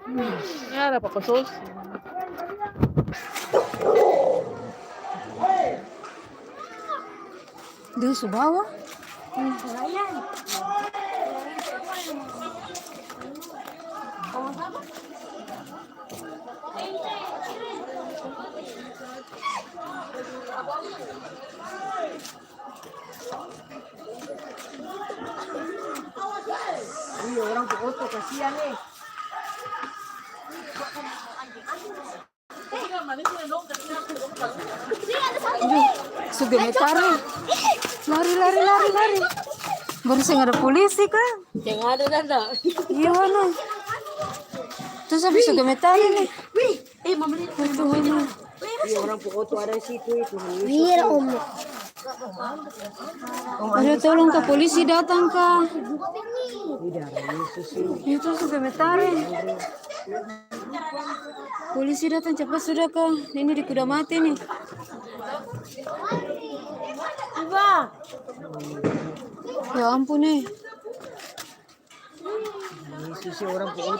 Ini ada Papa Sos. Dia subawa. Iya orang foto kasihan nih. Sugemetar nih. Lari. Baru saya ada polisi kan? Yang ada tanda. Iya mana? Terus habis sugemetar nih. Mama lihat. Tuhan. Iya orang foto ada di situ itu. Iya om. Aduh tolong ke polisi datang kak. Tidak ada Yesus ini. Itu sugemetar nih. Polisi datang cepat sudah kak. Ini di kuda mati nih. Coba. Ya ampun nih. Yesus sih orang foto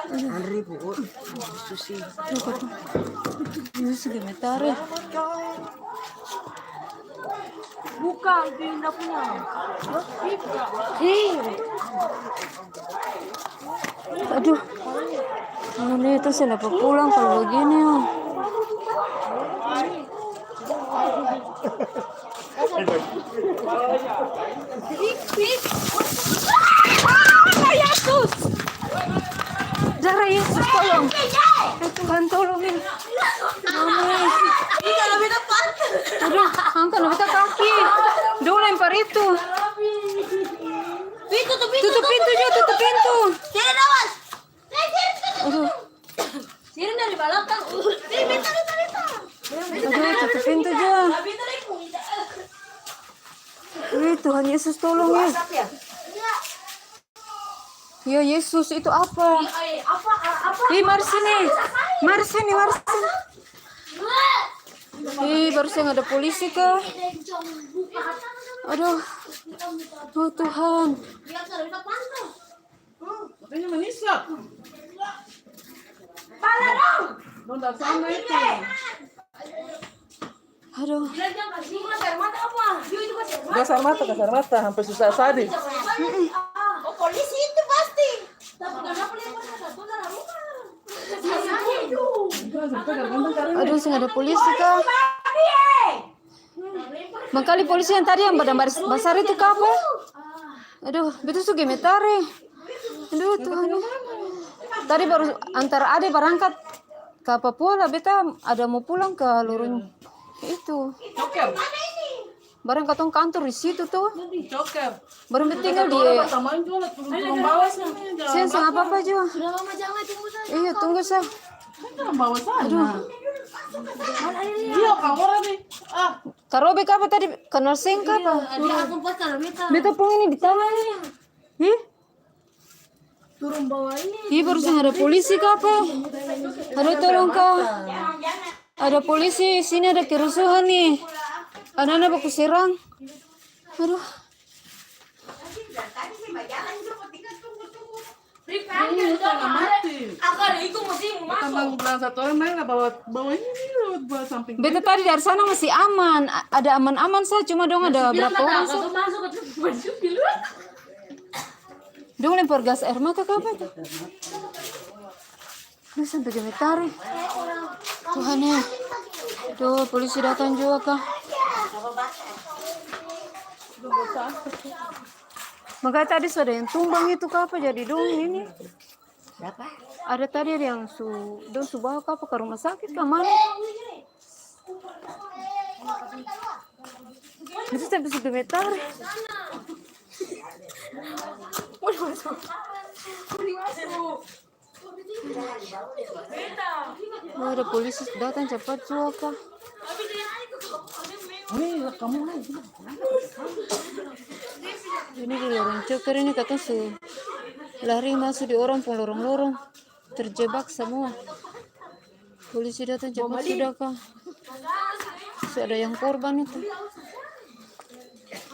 Andri foto. Yesus sih. Ini sugemetar nih. Bukan, pindah punya. Aduh. Ini itu saya dapat pulang kalau begini oh. Yesus! Darah Yesus tolong! Tuhan tolongin! Aduh, angkat lebih kaki! Dulu lempar itu! Tutup pintu Jo, tutup pintu! Tidak awas. Aduh, Sini dari belakang. Beta. aduh, tutup pintu Jo! Tuhan Yesus tolong ya! Ya Yesus itu apa? Mari sini. Baru saya ada polisi kah? Aduh. Oh Tuhan. Katanya menisap. Pala dong. Nonton sama itu. Aduh. Gasar mata, hampir susah sadis. Oh polisi itu pasti. Tapi kenapa dia satu dalam rumah? Aduh, saya ada polisi kah? Makali polisi yang tadi yang badan besar itu apa? Aduh, itu sugemetare. Aduh Tuhan. Tadi baru antara ade berangkat ke Papua lah, beta ada mau pulang ke Lurun itu. Joker. Barang katong kantor di situ tuh. Joker. Baru tinggal di. Taman juga turun bawah sana. Saya apa juga. Sudah lama jangan tunggu saya. Iya tunggu saya. Jangan bawah sana. Iya kamar nih. Karobe apa tadi? Kenal sengka apa? Dia akan pas kalau beta. Beta pun ini di tangan ini. Ih, Turun bawah ini. ih baru ada polisi kah apa? Aduh tolong kak. Ada polisi sini, ada kerusuhan nih. Anak-anak baku serang. Aduh. Tambang bilang satu orang main bawa ini bawa samping. Beta tadi dari sana masih aman. Ada aman-aman saja, cuma dong ada berapa orang sah. Masuk ke baju dulu. Dong lempar gas air mata ke apa itu? Ini sampai gemetar. Tuhan ya. Tuh polisi datang juga kah? Makanya tadi sudah yang tumbang itu ke apa jadi dong ini? Siapa? Ada tadi ada yang dong bawa ke apa ke rumah sakit ke mana? Itu sampai segemetar. Oh, ada polisi datang cepat juga kah? Kamu Ini di lorong Joker ini katanya lari masuk di orang pun lorong-lorong terjebak semua. Polisi datang cepat sudah kah? Ada yang korban itu.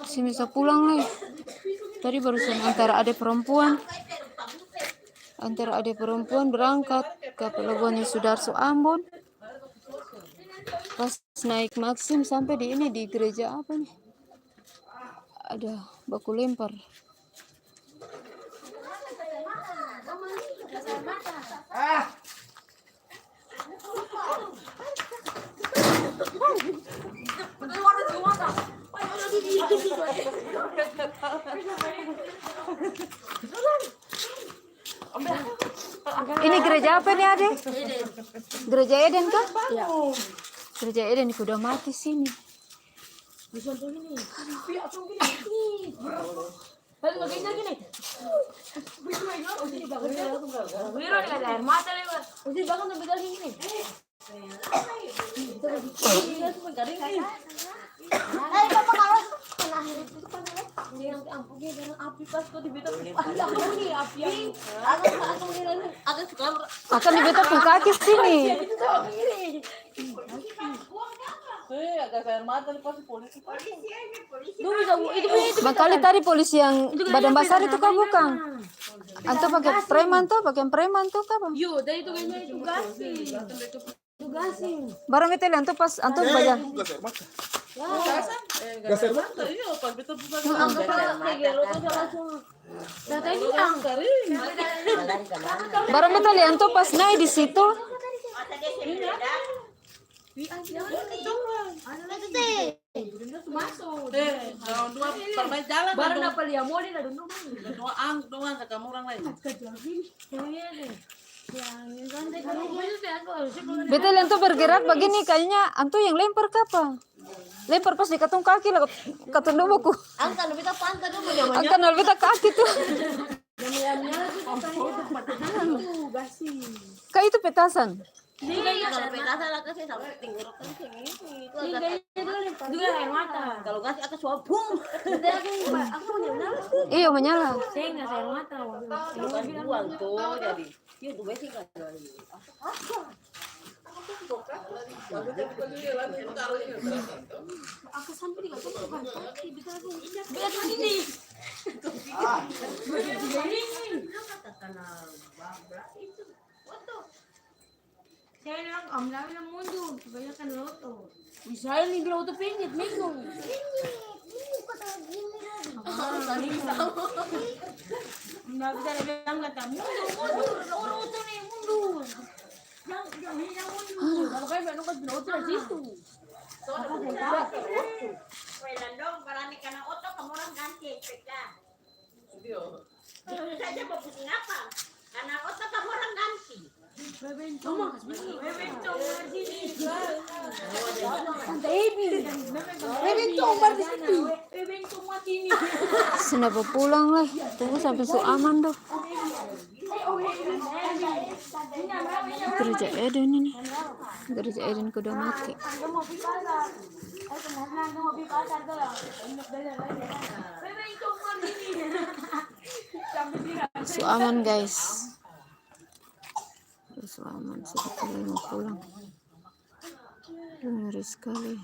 Si bisa pulang lagi. Tadi barusan antara ada perempuan, antara adik perempuan berangkat ke pelabuhan Sudarso Ambon. Pas naik Maxim sampai di ini di gereja apa nih? Ada baku lempar. Ini gereja apa nih Ade? Gereja Eden kah? Iya. Gereja Eden udah mati sini. Bisa tuh gini. Lalu begini gini. Biru nih ada air mata nih, Pak. Udah bangun sampai kali gini. Ayo Bapak kalau yang ampun dengan api pas kok dibetot. Ada ini api yang agak suka. Akan dibetot ke kaki sini. Agak air mata nih pasti polisi. Lu bisa itu Makali tadi polisi yang badan basah itu kah bukan? Anto pakai preman tuh kah bang? Yo, dari itu kayaknya tugasin. Barang itu anto pas anto badan. Gas air mata. Iya, pas betul bukan. Anggap kayak gitu tuh langsung. Data ini yang Barang itu anto pas naik di situ. Dalam dua permain jalan. baru dapat lihat mau dia dulu Doang ke kamu orang lain. Betul anto bergerak begini kayaknya anto yang lempar ke apa? Lempar pas di katung kaki lah katung buku. angkat lebih tak pantai dulu ya. Angkat lebih tak kaki tuh. Kayak itu petasan. Kalau petasan lah kasih sampai tenggorokan kayak ini. Juga air mata. Kalau gas akan suapung. Aku menyala. Iya menyala. Saya nggak air mata. Bukan buang tuh jadi. Iya tuh sih kan. Aku sampai di kantor bukan. Biar ini. Saya bilang om namin ng mundo, kebanyakan loto. Bisa ini bilang auto pingit, minggu. Nggak bisa bilang kata mundo, loto nih mundo. Yang mundo. Kalau kayak bilang kan loto di situ. Landong, barani ka ng oto, kamu orang ganti, peka. Saja mau pusing apa? Karena oto kamu orang ganti. Bebentong. Mati ini. Kenapa pulang lah? Tunggu sampai aman dong. Gereja Eden ini. Gereja Eden udah mati. Aman guys. Aman sebetulnya mau pulang. Ngeri sekali.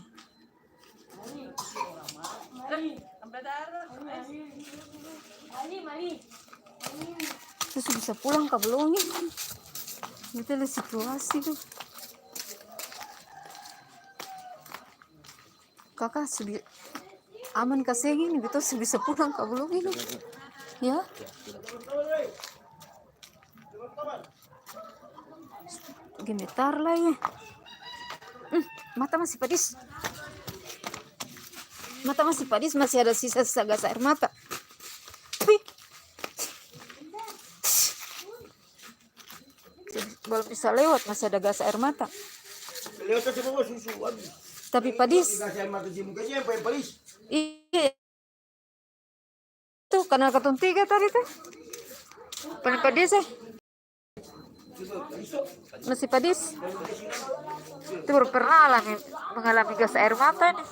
Terus bisa pulang ke belum nih? Itu lah situasi tuh. Kakak sudah aman kasih gini, betul bisa pulang ke belum ini? Ya? Gemetar lah ya. Mata masih pedis. Mata masih pedis, masih ada sisa-sisa gas air mata. Wih. Belum bisa lewat, masih ada gas air mata. Lewat ke bawah susu habis. Tapi pedis. Gas air mata di mukanya yang paling pedis. Iya. Tuh, kanal Katun 3 tadi tuh. Paling pedis ya. Masih pedis. Itu baru pernah mengalami gas air mata nih.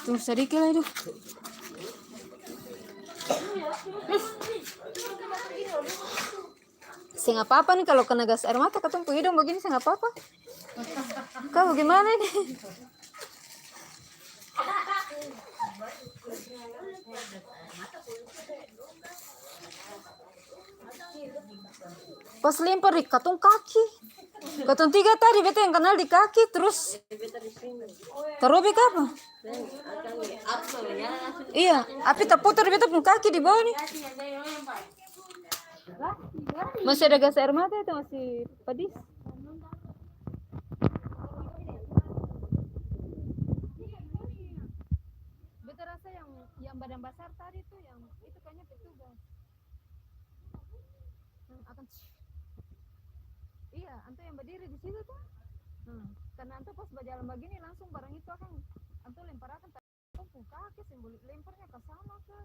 Tunggu sedikit lah itu. Sing apa-apa nih kalau kena gas air mata ketemu hidung begini sing apa-apa. Kau bagaimana nih? Pas lempar di katong kaki. Katong 3 tadi beta yang kenal di kaki terus terobek apa? Iya, api terputar beta pun kaki di bawah nih. Masih ada gas air mata itu masih pedis. Beta rasa yang badan besar tadi tuh yang itu kayaknya petugas. Akan iya, anto yang berdiri di situ tuh. Karena anto pas berjalan begini langsung barang itu akan anto lempar akan tumpul kaki, simbolik lemparnya ke sana ke.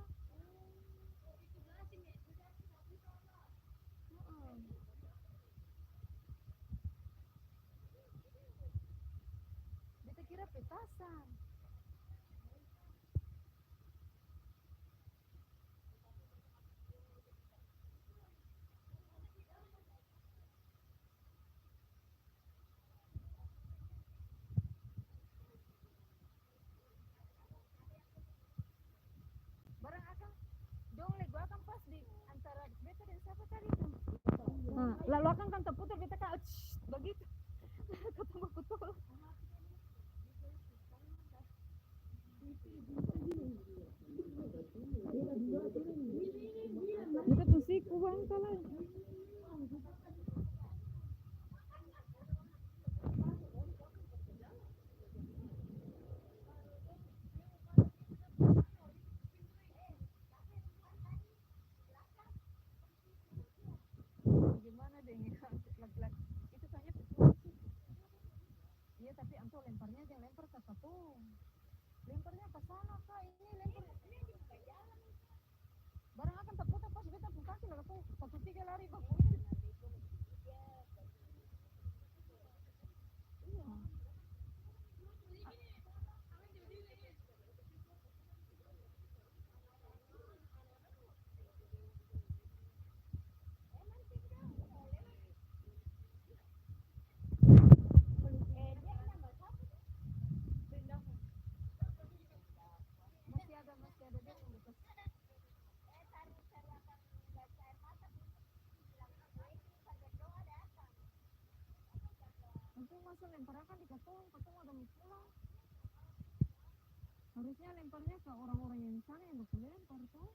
Beta kira petasan. Barang akan dong lego akan pas di antara beta dan siapa tadi tuh. Lalu akan kan terputar beta kan begitu. Ketemu betul. Kita pusing uang kalah. Gimana deh laki-laki itu kayaknya petugas. Iya tapi anto lemparnya jangan lempar ke kapung. Lemparnya ke sana kak, ini lempar. Barang akan terputar pas beta pun kaki lalu 1-3 lari bang. Masih ada dia yang dekat. Nanti masa lemparakan di katong ada mau pulang. Harusnya lemparnya ke orang-orang yang di sana yang bakal lempar tuh.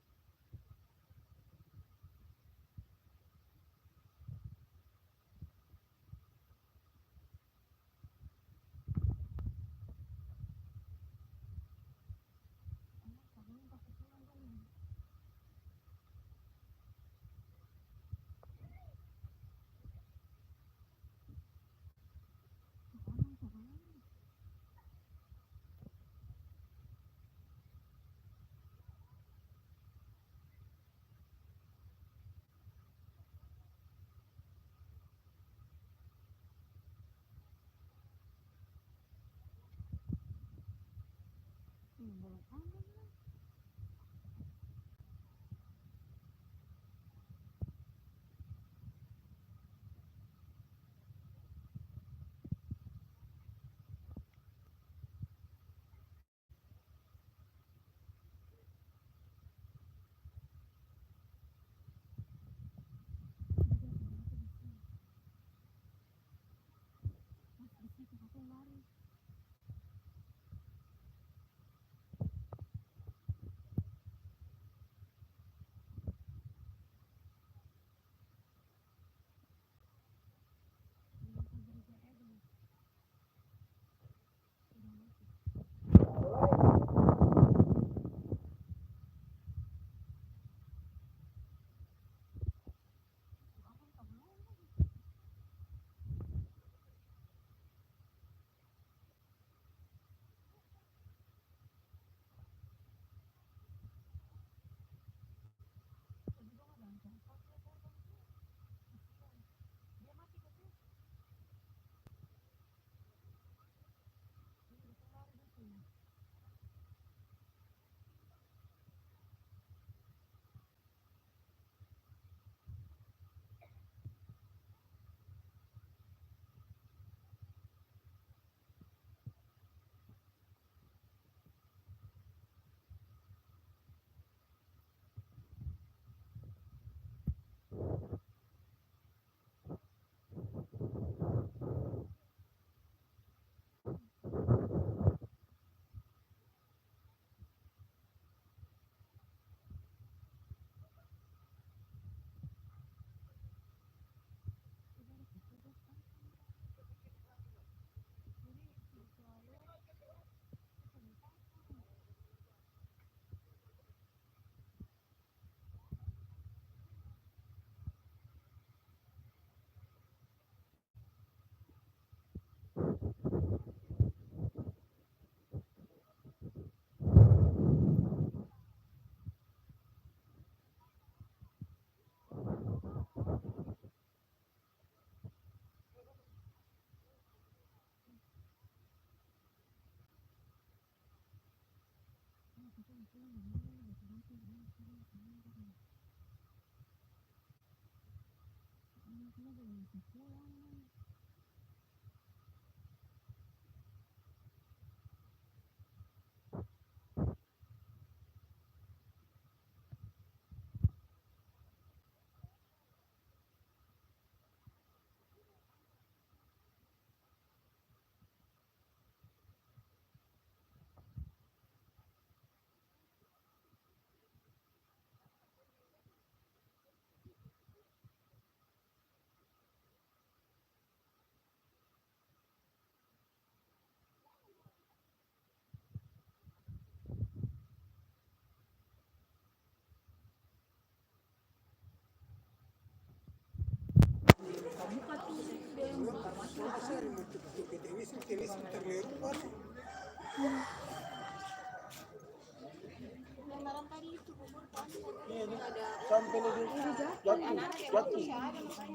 Sampai lagi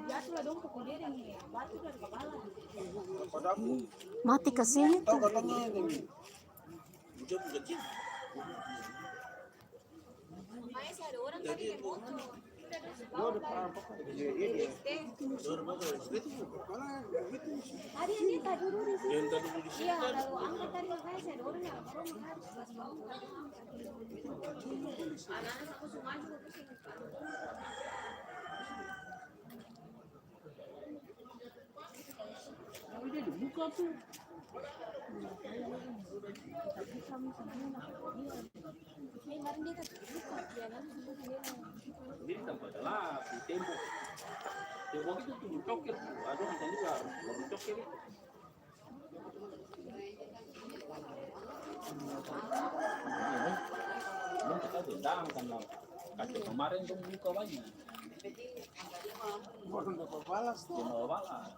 jatuh. Mati ke sini Tahu tuh. katanya ini. Udah dibuka tuh. Ini tempat lah di tembok. Tembok itu tuh cokir. Aduh, nanti juga baru cokir. Belum kita bendang kan lah. Kacau kemarin tuh buka banyak. Baru dapat balas tuh. Dia mau balas.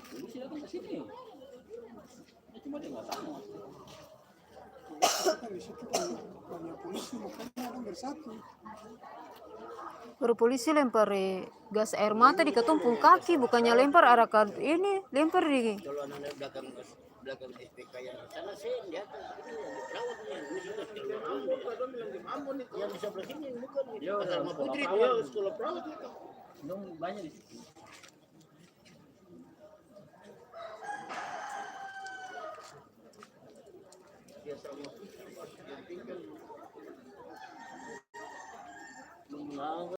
Polisi datang ke sini. Ya, cuma dia nggak tahu. Kan di situ kan banyak polisi, makanya orang bersatu. Baru polisi lempar gas air mata di ketumpung kaki, bukannya lempar arah ke ini, lempar di Kalau anak belakang SPK yang sana sih dia tuh perawat nih, ini sudah yang di sebelah sini bukan Dia Pasar sekolah Putri perawat. dia sekolah perawat itu. Dong banyak di situ. Dia sama yang tinggal